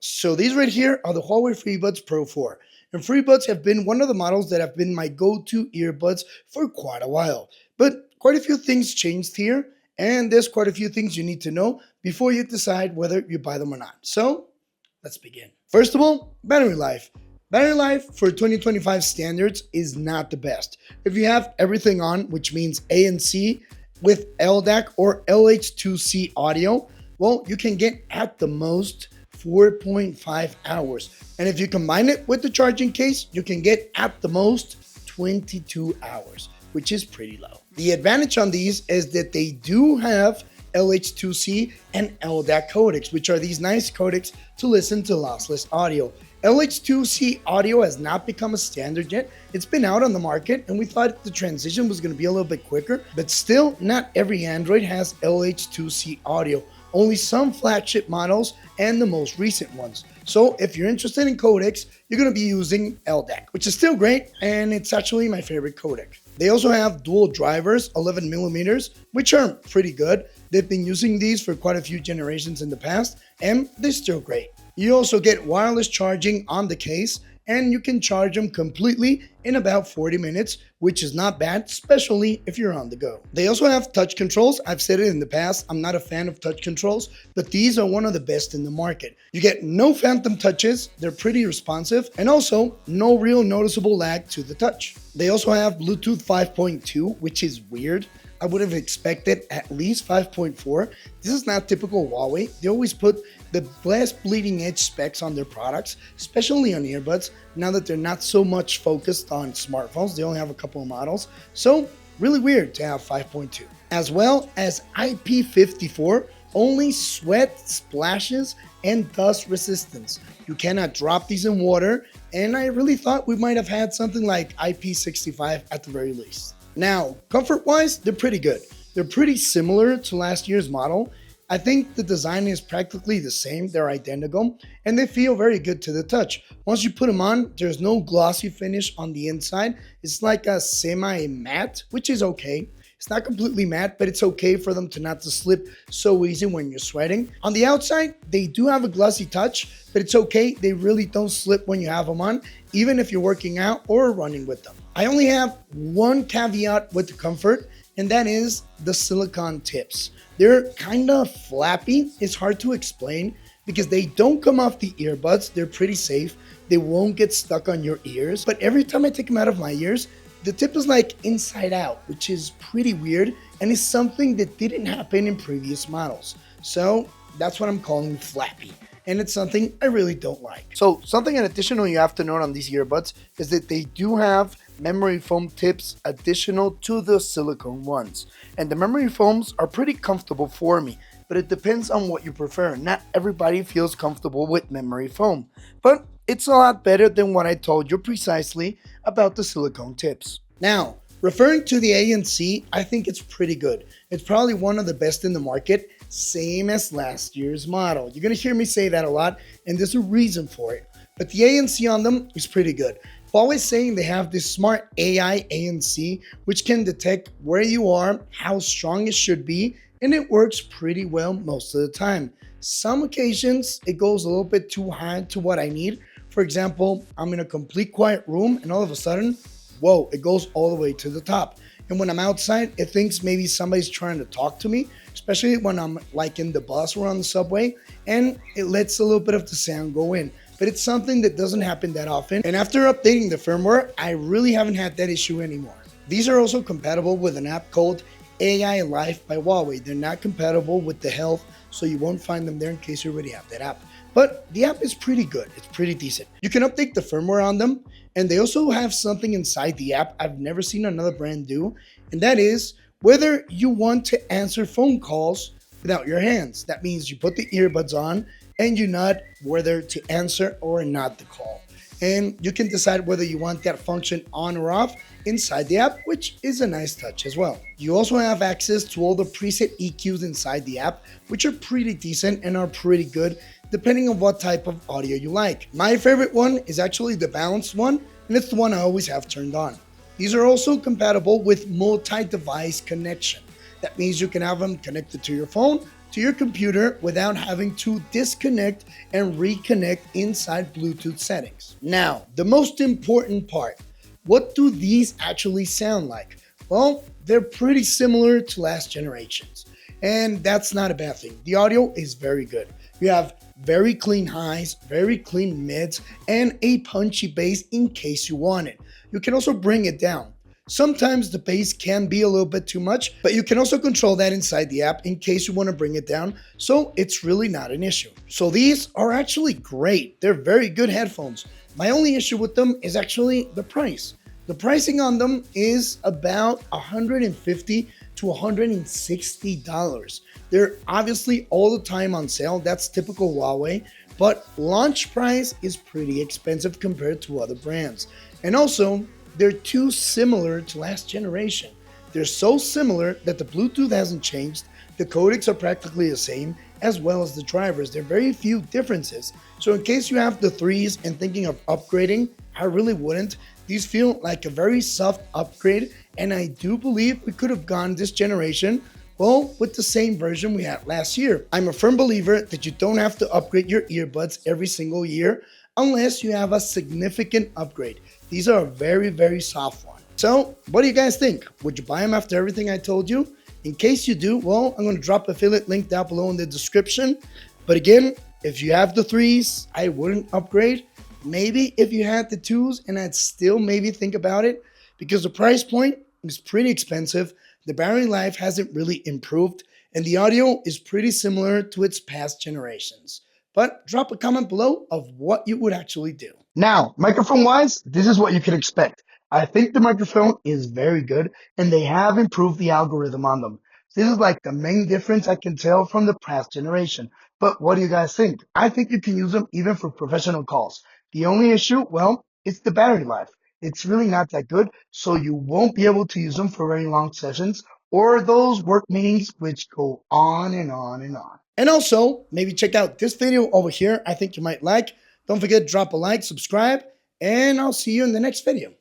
So these right here are the Huawei Freebuds Pro 4. And Freebuds have been one of the models that have been my go-to earbuds for quite a while. But quite a few things changed here, and there's quite a few things you need to know before you decide whether you buy them or not. So let's begin. First of all, battery life. Battery life for 2025 standards is not the best. If you have everything on, which means ANC with LDAC or LH2C audio, well, you can get at the most 4.5 hours. And if you combine it with the charging case, you can get at the most 22 hours, which is pretty low. The advantage on these is that they do have LH2C and LDAC codecs, which are these nice codecs to listen to lossless audio. LH2C audio has not become a standard yet. It's been out on the market, and we thought the transition was going to be a little bit quicker, but still, not every Android has LH2C audio. Only some flagship models and the most recent ones. So if you're interested in codecs, you're going to be using LDAC, which is still great, and it's actually my favorite codec. They also have dual drivers, 11 millimeters, which are pretty good. They've been using these for quite a few generations in the past, and they're still great. You also get wireless charging on the case, and you can charge them completely in about 40 minutes, which is not bad, especially if you're on the go. They also have touch controls. I've said it in the past, I'm not a fan of touch controls, but these are one of the best in the market. You get no phantom touches, they're pretty responsive, and also no real noticeable lag to the touch. They also have Bluetooth 5.2, which is weird. I would have expected at least 5.4. This is not typical Huawei. They always put the last bleeding edge specs on their products, especially on earbuds, now that they're not so much focused on smartphones. They only have a couple of models. So really weird to have 5.2. As well as IP54, only sweat, splashes, and dust resistance. You cannot drop these in water, and I really thought we might have had something like IP65 at the very least. Now, comfort-wise, they're pretty good. They're pretty similar to last year's model. I think the design is practically the same, they're identical, and they feel very good to the touch. Once you put them on, there's no glossy finish on the inside. It's like a semi-matte, which is okay. It's not completely matte, but it's okay for them to not to slip so easy when you're sweating. On the outside, they do have a glossy touch, but it's okay. They really don't slip when you have them on, even if you're working out or running with them. I only have one caveat with the comfort, and that is the silicone tips. They're kind of flappy. It's hard to explain because they don't come off the earbuds. They're pretty safe. They won't get stuck on your ears. But every time I take them out of my ears, the tip is like inside out, which is pretty weird and is something that didn't happen in previous models. So that's what I'm calling flappy. And it's something I really don't like. So something additional you have to note on these earbuds is that they do have memory foam tips additional to the silicone ones. And the memory foams are pretty comfortable for me, but it depends on what you prefer. Not everybody feels comfortable with memory foam, but it's a lot better than what I told you precisely about the silicone tips. Now, referring to the ANC, I think it's pretty good. It's probably one of the best in the market, same as last year's model. You're gonna hear me say that a lot, and there's a reason for it. But the ANC on them is pretty good. Always saying they have this smart AI ANC, which can detect where you are, how strong it should be, and it works pretty well most of the time. Some occasions, it goes a little bit too high to what I need. For example, I'm in a complete quiet room, and all of a sudden, whoa, it goes all the way to the top. And when I'm outside, it thinks maybe somebody's trying to talk to me, especially when I'm like in the bus or on the subway, and it lets a little bit of the sound go in. But it's something that doesn't happen that often. And after updating the firmware, I really haven't had that issue anymore. These are also compatible with an app called AI Life by Huawei. They're not compatible with the Health, so you won't find them there in case you already have that app. But the app is pretty good. It's pretty decent. You can update the firmware on them, and they also have something inside the app I've never seen another brand do, and that is whether you want to answer phone calls without your hands. That means you put the earbuds on and you nod whether to answer or not the call. And you can decide whether you want that function on or off inside the app, which is a nice touch as well. You also have access to all the preset EQs inside the app, which are pretty decent and are pretty good depending on what type of audio you like. My favorite one is actually the balanced one, and it's the one I always have turned on. These are also compatible with multi-device connection. That means you can have them connected to your phone, to your computer without having to disconnect and reconnect inside Bluetooth settings. Now, the most important part, what do these actually sound like? Well, they're pretty similar to last generations, and that's not a bad thing. The audio is very good. You have very clean highs, very clean mids, and a punchy bass in case you want it. You can also bring it down. Sometimes the bass can be a little bit too much, but you can also control that inside the app in case you want to bring it down, so it's really not an issue. So these are actually great. They're very good headphones. My only issue with them is actually the price. The pricing on them is about $150 to $160. They're obviously all the time on sale. That's typical Huawei, but launch price is pretty expensive compared to other brands. And also, they're too similar to last generation. They're so similar that the Bluetooth hasn't changed, the codecs are practically the same, as well as the drivers. There are very few differences. So in case you have the threes and thinking of upgrading, I really wouldn't. These feel like a very soft upgrade, and I do believe we could have gone this generation, well, with the same version we had last year. I'm a firm believer that you don't have to upgrade your earbuds every single year unless you have a significant upgrade. These are a very, very soft one. So, what do you guys think? Would you buy them after everything I told you? In case you do, well, I'm going to drop affiliate link down below in the description. But again, if you have the threes, I wouldn't upgrade. Maybe if you had the twos, and I'd still maybe think about it, because the price point is pretty expensive. The battery life hasn't really improved, and the audio is pretty similar to its past generations. But drop a comment below of what you would actually do. Now, microphone wise, this is what you can expect. I think the microphone is very good, and they have improved the algorithm on them. This is like the main difference I can tell from the past generation. But what do you guys think? I think you can use them even for professional calls. The only issue, well, it's the battery life. It's really not that good, so you won't be able to use them for very long sessions or those work meetings which go on and on and on. And also, maybe check out this video over here. I think you might like. Don't forget to drop a like, subscribe, and I'll see you in the next video.